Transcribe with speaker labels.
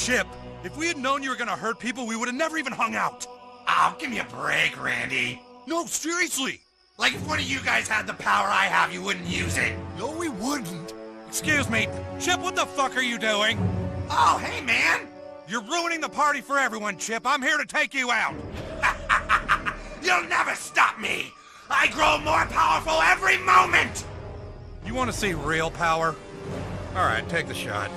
Speaker 1: Chip, if we had known you were gonna hurt people, we would have never even hung out.
Speaker 2: Oh, give me a break, Randy.
Speaker 1: No, seriously.
Speaker 2: Like if one of you guys had the power I have, you wouldn't use it.
Speaker 1: No, we wouldn't. Excuse me. Chip, what the fuck are you doing?
Speaker 2: Oh, hey, man.
Speaker 1: You're ruining the party for everyone, Chip. I'm here to take you out.
Speaker 2: You'll never stop me. I grow more powerful every moment.
Speaker 1: You want to see real power? All right, take the shot.